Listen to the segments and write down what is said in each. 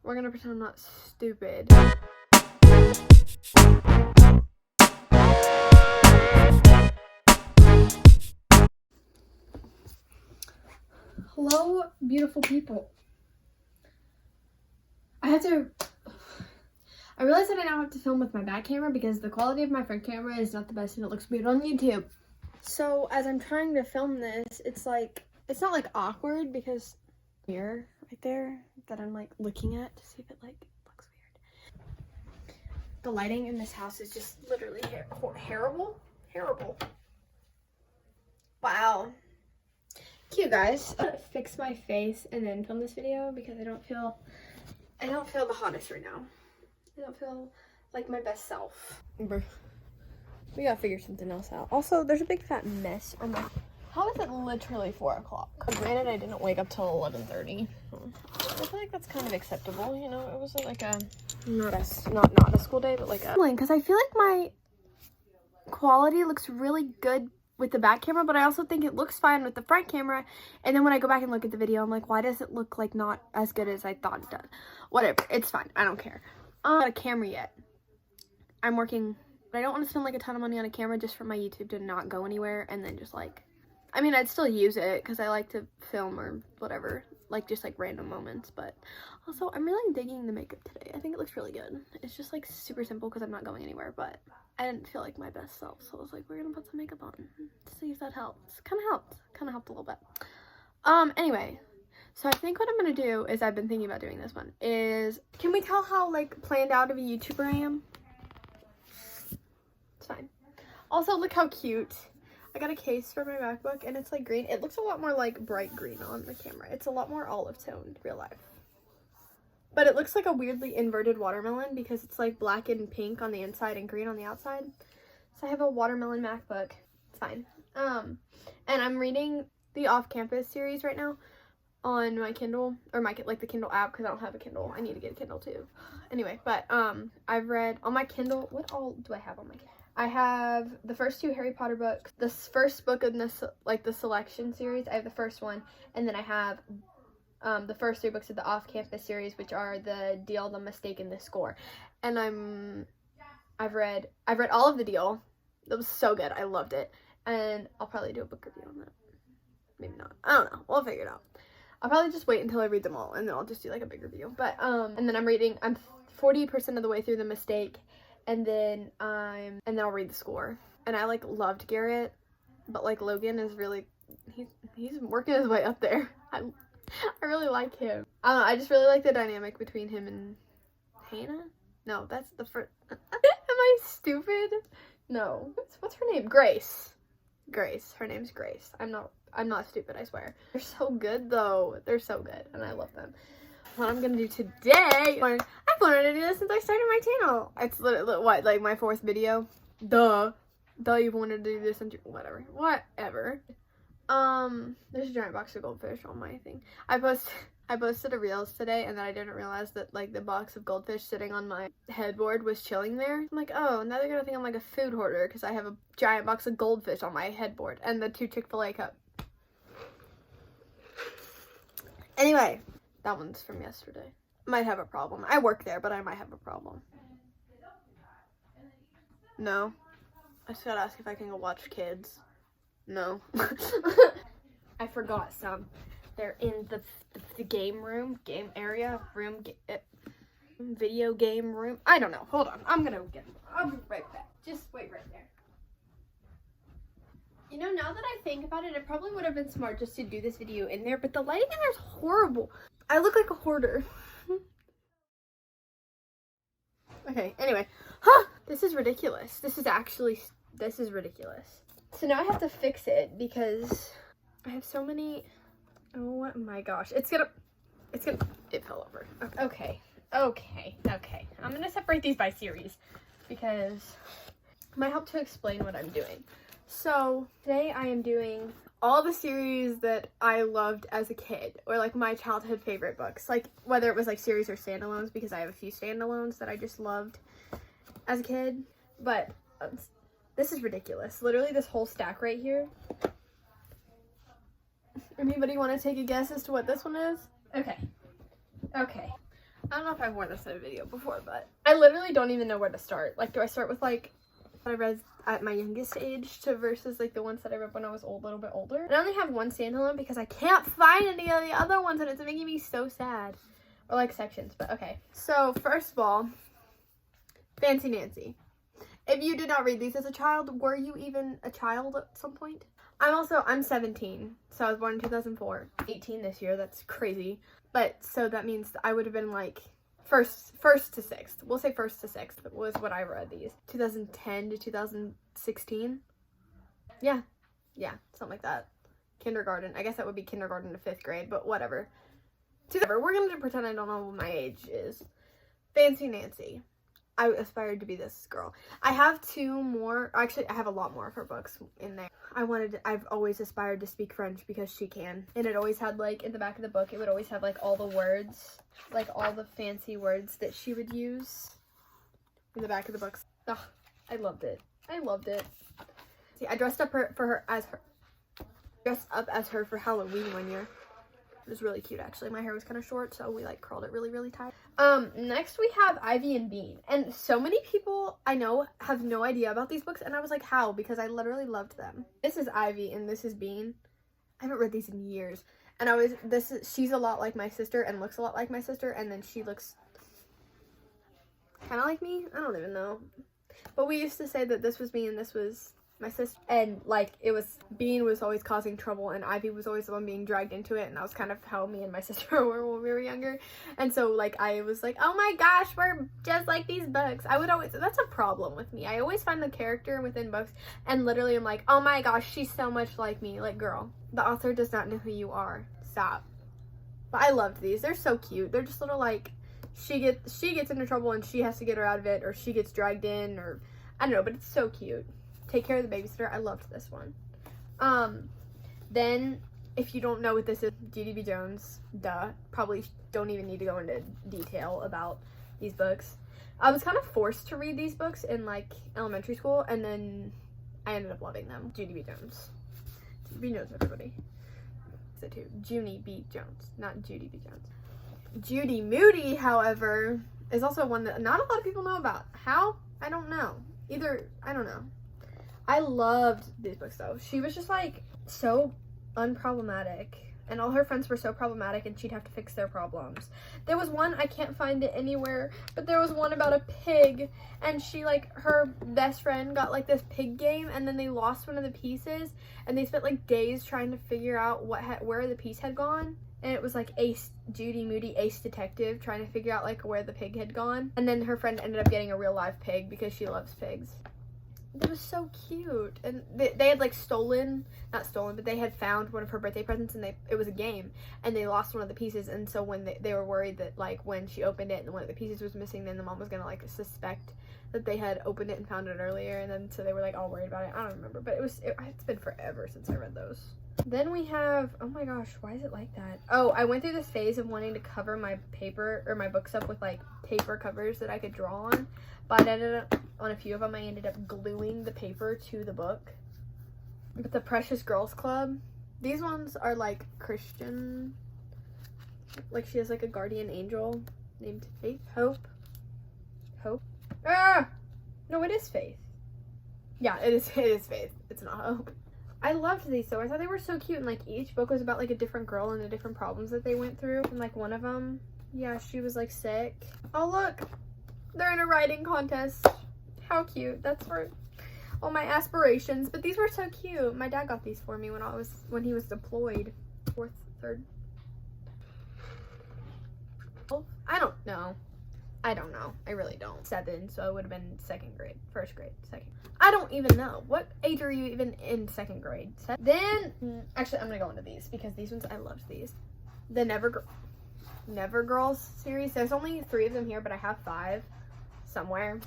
We're gonna pretend I'm not stupid. Hello, beautiful people. I realized that I now have to film with my back camera because the quality of my front camera is not the best and it looks weird on YouTube. So as I'm trying to film this, it's not like awkward because mirror right there that I'm like looking at to see if it like looks weird. The lighting in this house is just literally terrible. Wow. Cute, guys. I'm gonna fix my face and then film this video because I don't feel the hottest right now. I don't feel like my best self. We gotta figure something else out. Also, there's a big fat mess on my... How is it literally 4 o'clock? Granted, I didn't wake up till 11:30. I feel like that's kind of acceptable, you know? It wasn't like a... Not a school day, but like a... Because I feel like my quality looks really good with the back camera, but I also think it looks fine with the front camera. And then when I go back and look at the video, I'm like, why does it look like not as good as I thought it did? Whatever, it's fine. I don't care. I'm not a camera yet. I'm working, but I don't want to spend like a ton of money on a camera just for my YouTube to not go anywhere and then just like, I mean, I'd still use it because I like to film or whatever, like just like random moments. But also, I'm really digging the makeup today. I think it looks really good. It's just like super simple because I'm not going anywhere, but I didn't feel like my best self, so I was like, we're gonna put some makeup on to see if that helps. Kind of helped a little bit. Anyway, so I think what I'm gonna do is, I've been thinking about doing this one, is, can we tell how like planned out of a YouTuber I am? It's fine. Also, look how cute. I got a case for my MacBook and it's like green. It looks a lot more like bright green on the camera. It's a lot more olive toned, real life. But it looks like a weirdly inverted watermelon because it's like black and pink on the inside and green on the outside. So I have a watermelon MacBook. It's fine. And I'm reading the Off-Campus series right now on my Kindle, or the Kindle app, because I don't have a Kindle. I need to get a Kindle too. Anyway, but I've read on my Kindle. What all do I have on my Kindle? I have the first 2 Harry Potter books. The first book in this, like the selection series. I have the first one, and then I have the first 3 books of the Off-Campus series, which are The Deal, The Mistake, and The Score. And I've read all of The Deal. That was so good. I loved it. And I'll probably do a book review on that. Maybe not. I don't know. We'll figure it out. I'll probably just wait until I read them all, and then I'll just do like a big review. But and then I'm 40% of the way through The Mistake, and then I'll read The Score. And I like loved Garrett, but like Logan is really, he's working his way up there. I really like him. I don't know, I just really like the dynamic between him and Hannah. No, that's the first. Am I stupid? No. What's her name? Grace. Her name's Grace. I'm not stupid, I swear. They're so good though. They're so good and I love them. What I'm gonna do today, I've wanted to do this since I started my channel. It's literally, what, like my 4th video? Duh, you've wanted to do this since whatever. There's a giant box of goldfish on my thing. I posted a Reels today, and then I didn't realize that like the box of goldfish sitting on my headboard was chilling there. I'm like, oh, now they're gonna think I'm like a food hoarder because I have a giant box of goldfish on my headboard and the 2 Chick-fil-A cups. Anyway, that one's from yesterday. Might have a problem. I work there, but I might have a problem. No. I just gotta ask if I can go watch kids. No. I forgot some. They're in the game room, game area, room, video game room. I don't know. Hold on. I'll be right back. Just wait right there. You know, now that I think about it, it probably would have been smart just to do this video in there, but the lighting in there is horrible. I look like a hoarder. Okay, anyway. This is ridiculous. This is ridiculous. So now I have to fix it because I have so many. Oh my gosh. It fell over. Okay. I'm gonna separate these by series because it might help to explain what I'm doing. So today I am doing all the series that I loved as a kid, or like my childhood favorite books, like whether it was like series or standalones, because I have a few standalones that I just loved as a kid. But this is ridiculous. Literally this whole stack right here. Anybody want to take a guess as to what this one is? Okay. I don't know if I've worn this in a video before, but I literally don't even know where to start. Like, do I start with, like, what I read at my youngest age to versus, like, the ones that I read when I was a little bit older? And I only have one standalone because I can't find any of the other ones, and it's making me so sad. Or, like, sections, but okay. So, first of all, Fancy Nancy. If you did not read these as a child, were you even a child at some point? I'm 17, so I was born in 2004. 18 this year, that's crazy. But, so that means I would have been, like, first to sixth. We'll say first to sixth was what I read these. 2010 to 2016. Yeah, something like that. Kindergarten. I guess that would be kindergarten to 5th grade, but whatever. We're going to pretend I don't know what my age is. Fancy Nancy. I aspired to be this girl. I have 2 more. Actually, I have a lot more of her books in there. I've always aspired to speak French because she can. And it always had, like, in the back of the book, it would always have, like, all the words, like, all the fancy words that she would use in the back of the books. Ugh, I loved it. See, I dressed up as her for Halloween one year. It was really cute, actually. My hair was kind of short, so we, like, curled it really, really tight. Next we have Ivy and Bean. And so many people I know have no idea about these books, and I was like, how? Because I literally loved them. This is Ivy, and this is Bean. I haven't read these in years. And she's a lot like my sister and looks a lot like my sister, and then she looks kind of like me? I don't even know. But we used to say that this was me and this was my sister, and like Bean was always causing trouble and Ivy was always the one being dragged into it, and that was kind of how me and my sister were when we were younger. And so like I was like, oh my gosh, we're just like these books. That's a problem with me. I always find the character within books and literally I'm like, oh my gosh, she's so much like me. Like, girl, the author does not know who you are. Stop. But I loved these. They're so cute. They're just little, like, she gets into trouble and she has to get her out of it, or she gets dragged in, or I don't know, but it's so cute. Take Care of the Babysitter. I loved this one. Then, if you don't know what this is, Judy B. Jones, duh. Probably don't even need to go into detail about these books. I was kind of forced to read these books in, like, elementary school, and then I ended up loving them. Judy B. Jones. Judy B. Jones, everybody. Is it too? Junie B. Jones, not Judy B. Jones. Judy Moody, however, is also one that not a lot of people know about. How? I don't know. I don't know. I loved these books though. She was just like so unproblematic, and all her friends were so problematic, and she'd have to fix their problems. There was one, I can't find it anywhere, but there was one about a pig, and she, like, her best friend got like this pig game, and then they lost one of the pieces, and they spent like days trying to figure out where the piece had gone. And it was like Judy Moody, ace detective, trying to figure out like where the pig had gone. And then her friend ended up getting a real live pig because she loves pigs. It was so cute. And they had like not stolen, but they had found one of her birthday presents, and it was a game, and they lost one of the pieces. And so when they were worried that like when she opened it and one of the pieces was missing, then the mom was gonna like suspect that they had opened it and found it earlier, and then so they were like all worried about it. I don't remember, but it's been forever since I read those. Then we have, oh my gosh, why is it like that? Oh, I went through this phase of wanting to cover my paper or my books up with like paper covers that I could draw on, but I ended up, on a few of them, I ended up gluing the paper to the book. But the Precious Girls Club, these ones are like Christian, like she has like a guardian angel named Faith, Hope. No, it is Faith. Yeah, it is Faith. It's not Hope. I loved these though. I thought they were so cute, and like each book was about like a different girl and the different problems that they went through. And like one of them, yeah, she was like sick. Oh look, they're in a writing contest. How cute. That's for all my aspirations. But these were so cute. My dad got these for me when he was deployed. 4th, 3rd. I don't know. I really don't. 7, so it would have been 2nd grade. 1st grade. 2nd. I don't even know. What age are you even in 2nd grade? Then, actually, I'm gonna go into these because these ones, I loved these. The Never Girls series. There's only 3 of them here, but I have 5 somewhere.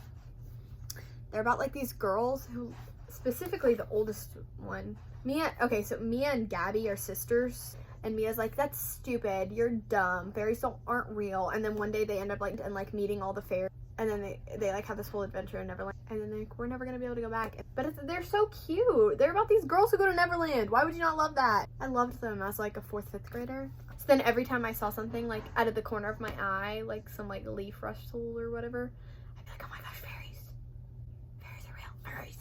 They're about like these girls who, specifically the oldest one. Mia and Gabby are sisters. And Mia's like, that's stupid, you're dumb, fairies aren't real. And then one day they end up like meeting all the fairies, and then they like have this whole adventure in Neverland, and then they're like, we're never gonna be able to go back. But they're so cute. They're about these girls who go to Neverland. Why would you not love that? I loved them as like a 4th, 5th grader. So then every time I saw something like out of the corner of my eye, like some like leaf rustle or whatever, I'd be like, oh my gosh, fairies. Fairies are real, fairies.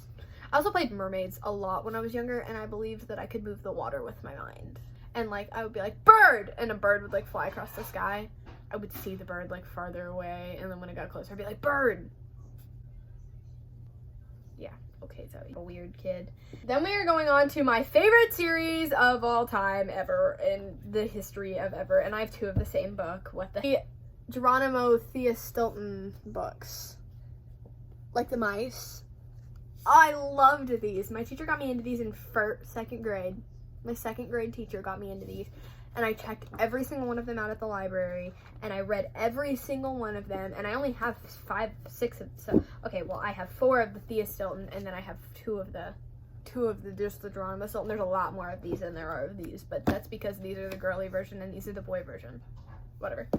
I also played mermaids a lot when I was younger, and I believed that I could move the water with my mind. And like I would be like, bird! And a bird would like fly across the sky. I would see the bird like farther away, and then when it got closer, I'd be like, bird! Yeah, okay, Zoe. A weird kid. Then we are going on to my favorite series of all time ever in the history of ever, and I have 2 of the same book. What the Geronimo Thea Stilton books. Like the mice. I loved these. My teacher got me into these in 2nd grade. My 2nd grade teacher got me into these, and I checked every single one of them out at the library, and I read every single one of them, and I only have 5, 6 of, so, okay, well, I have 4 of the Thea Stilton, and then I have 2 of the just the Geronimo Stilton. There's a lot more of these than there are of these, but that's because these are the girly version, and these are the boy version. Whatever.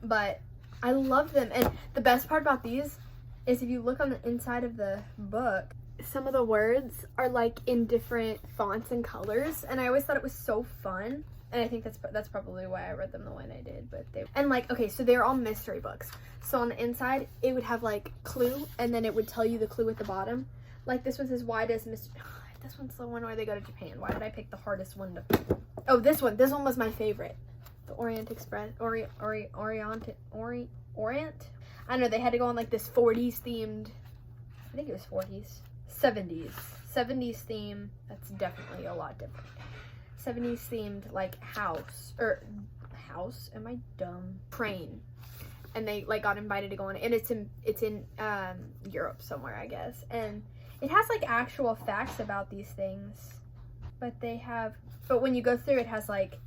But I love them, and the best part about these is if you look on the inside of the book, some of the words are like in different fonts and colors, and I always thought it was so fun, and I think that's probably why I read them the way I did. But and like, okay, so they're all mystery books, so on the inside it would have like clue, and then it would tell you the clue at the bottom. Like this one says, why does this one's the one where they go to Japan. Why did I pick the hardest one to oh, this one was my favorite, the Orient Express. Orient I don't know, they had to go on like this 40s themed, I think it was 70s theme. That's definitely a lot different. 70s themed like house, am I dumb? Train. And they like got invited to go on it, and it's in Europe somewhere, I guess. And it has like actual facts about these things, but when you go through, it has like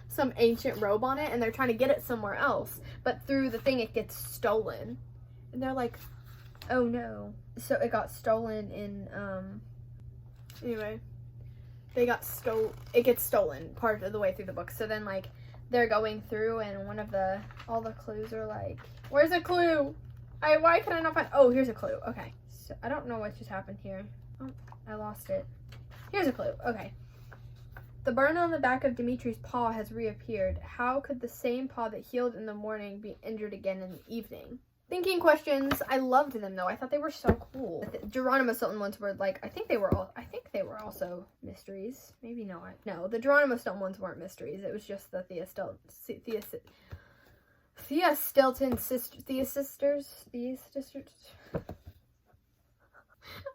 some ancient robe on it, and they're trying to get it somewhere else, but through the thing it gets stolen, and they're like, oh no. So it got stolen in anyway, it gets stolen part of the way through the book. So then like they're going through, and all the clues are like, where's a clue? Why can I not find, oh, here's a clue. Okay, so I don't know what just happened here. Oh, I lost it. Here's a clue. Okay. The burn on the back of Dimitri's paw has reappeared. How could the same paw that healed in the morning be injured again in the evening? Thinking questions. I loved them though. I thought they were so cool. The Geronimo Stilton ones were like, I think they were also mysteries. Maybe not. No, the Geronimo Stilton ones weren't mysteries. It was just the Thea Stilton sisters.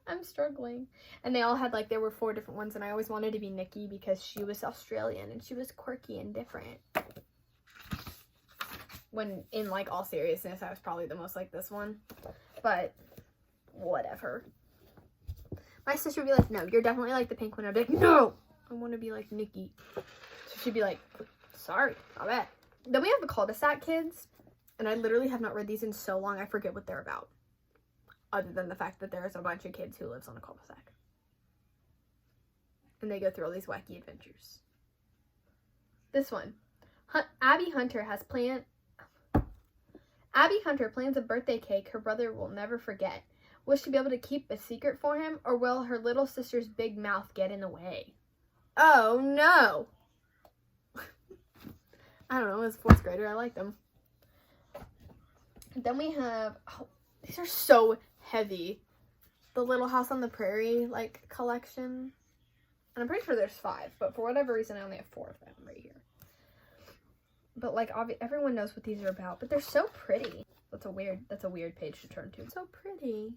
I'm struggling. And they all had like, there were 4 different ones, and I always wanted to be Nikki because she was Australian and she was quirky and different. When in like all seriousness, I was probably the most like this one, but whatever. My sister would be like, no, you're definitely like the pink one. I'd be like, no, I want to be like Nikki. So she'd be like, sorry, not bad. Then we have the cul-de-sac kids, and I literally have not read these in so long, I forget what they're about. Other than the fact that there's a bunch of kids who lives on a cul-de-sac. And they go through all these wacky adventures. This one. Abby Hunter plans a birthday cake her brother will never forget. Will she be able to keep a secret for him, or will her little sister's big mouth get in the way? Oh no! I don't know, as a 4th grader, I like them. Then we have, oh, these are so heavy. The Little House on the Prairie, like, collection. And I'm pretty sure there's 5, but for whatever reason, I only have 4 of them right here. But, like, everyone knows what these are about, but they're so pretty. That's a weird page to turn to. So pretty.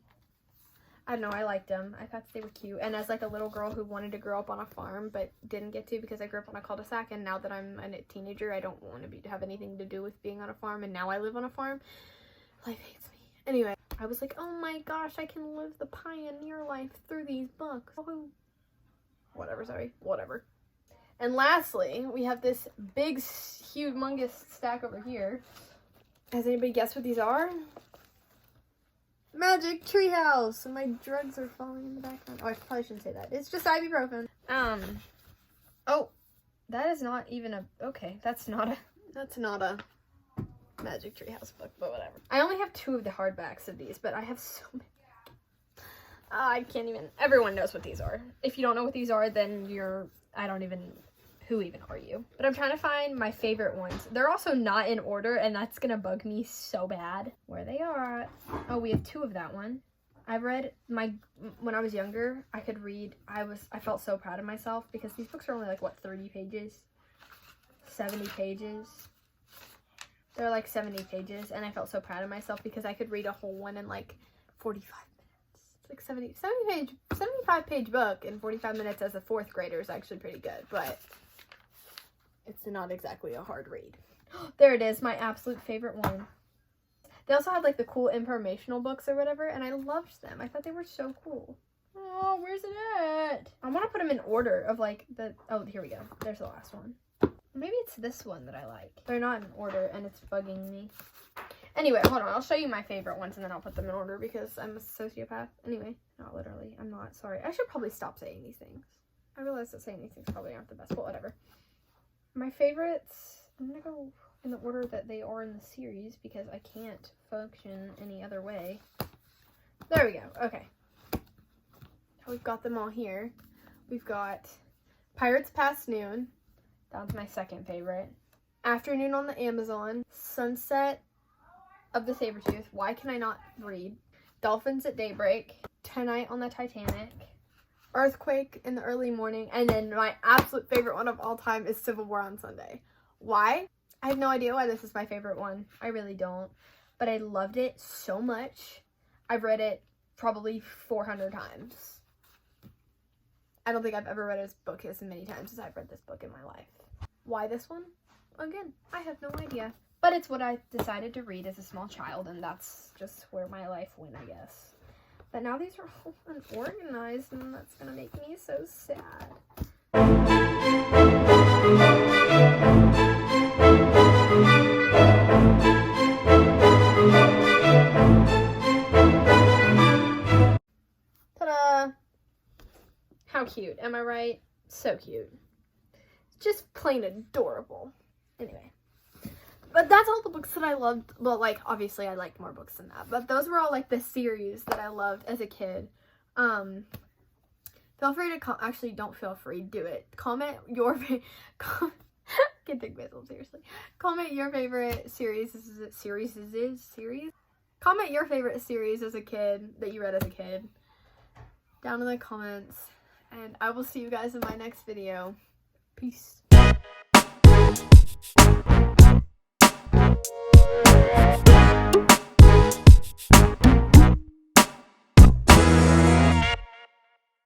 I don't know, I liked them. I thought they were cute. And as, like, a little girl who wanted to grow up on a farm, but didn't get to because I grew up on a cul-de-sac, and now that I'm a teenager, I don't want to have anything to do with being on a farm, and now I live on a farm. Life hates me. Anyway, I was like, oh my gosh, I can live the pioneer life through these books. Oh. Whatever. And lastly, we have this big, humongous stack over here. Has anybody guessed what these are? Magic Treehouse! And my drugs are falling in the background. Oh, I probably shouldn't say that. It's just ibuprofen. Oh, that is not even a, okay, that's not a Magic Treehouse book, but whatever. I only have 2 of the hardbacks of these, but I have so many. I can't even, everyone knows what these are. If you don't know what these are, then who even are you? But I'm trying to find my favorite ones. They're also not in order, and that's gonna bug me so bad. Where they are. Oh, we have 2 of that one. I've read when I was younger, I could read, I felt so proud of myself because these books are only like, what, 30 pages? 70 pages? They're like 70 pages, and I felt so proud of myself because I could read a whole one in like 45 minutes. It's like 75 page book in 45 minutes as a 4th grader is actually pretty good, but it's not exactly a hard read. There it is, my absolute favorite one. They also had like the cool informational books or whatever, and I loved them. I thought they were so cool. Oh, where's it at? I want to put them in order of like oh, here we go. There's the last one. Maybe it's this one that I like. They're not in order, and it's bugging me. Anyway, hold on. I'll show you my favorite ones, and then I'll put them in order because I'm a sociopath. Anyway, not literally. I'm not. Sorry. I should probably stop saying these things. I realize that saying these things probably aren't the best, but whatever. My favorites, I'm going to go in the order that they are in the series because I can't function any other way. There we go. Okay. We've got them all here. We've got Pirates Past Noon. That was my second favorite. Afternoon on the Amazon. Sunset of the Sabertooth. Why Can I Not Read? Dolphins at Daybreak. Tonight on the Titanic. Earthquake in the Early Morning. And then my absolute favorite one of all time is Civil War on Sunday. Why? I have no idea why this is my favorite one. I really don't. But I loved it so much. I've read it probably 400 times. I don't think I've ever read a book as many times as I've read this book in my life. Why this one? Again, I have no idea. But it's what I decided to read as a small child, and that's just where my life went, I guess. But now these are all unorganized, and that's going to make me so sad. Ta-da! How cute, am I right? So cute. Just plain adorable. Anyway. But that's all the books that I loved. Well, like, obviously I liked more books than that. But those were all, like, the series that I loved as a kid. Feel free to actually, don't feel free. Do it. Comment your can't take myself seriously. Comment your favorite series. Comment your favorite series as a kid that you read as a kid. Down in the comments. And I will see you guys in my next video. Peace.